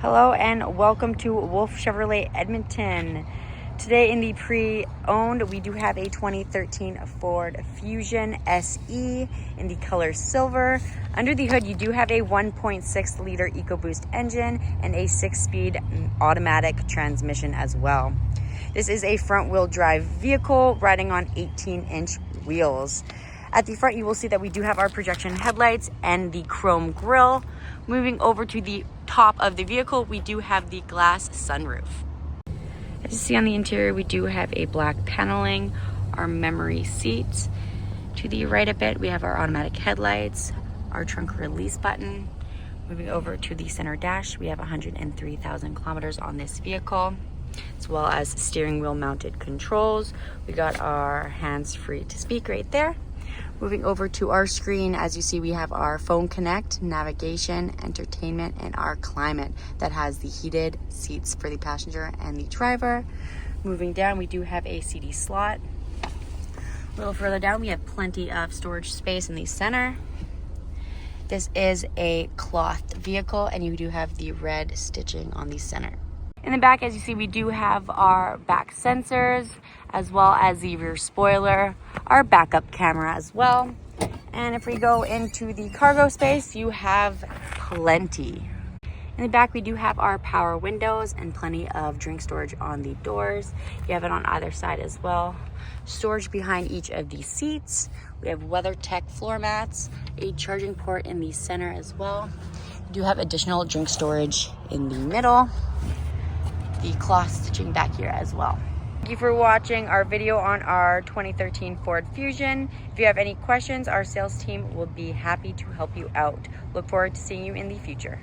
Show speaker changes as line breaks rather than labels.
Hello and welcome to Wolfe Chevrolet Edmonton. Today in the pre-owned, we do have a 2013 Ford Fusion SE in the color silver. Under the hood, you do have a 1.6 liter EcoBoost engine and a 6-speed automatic transmission as well. This is a front-wheel drive vehicle riding on 18-inch wheels. At the front, you will see that we do have our projection headlights and the chrome grille. Moving over to the top of the vehicle, we do have the glass sunroof. As you see on the interior, we do have a black paneling, our memory seats. To the right a bit, we have our automatic headlights, our trunk release button. Moving over to the center dash, we have 103,000 kilometers on this vehicle, as well as steering wheel mounted controls. We got our hands-free to speak right there. Moving over to our screen, as you see, we have our phone connect, navigation, entertainment, and our climate that has the heated seats for the passenger and the driver. Moving down, we do have a CD slot. A little further down, we have plenty of storage space in the center. This is a cloth vehicle, and you do have the red stitching on the center. In the back, as you see, we do have our back sensors, as well as the rear spoiler, our backup camera as well. And if we go into the cargo space, you have plenty. In the back, we do have our power windows and plenty of drink storage on the doors. You have it on either side as well. Storage behind each of the seats. We have WeatherTech floor mats, a charging port in the center as well. You do have additional drink storage in the middle. The cloth stitching back here as well. Thank you for watching our video on our 2013 Ford Fusion. If you have any questions, our sales team will be happy to help you out. Look forward to seeing you in the future.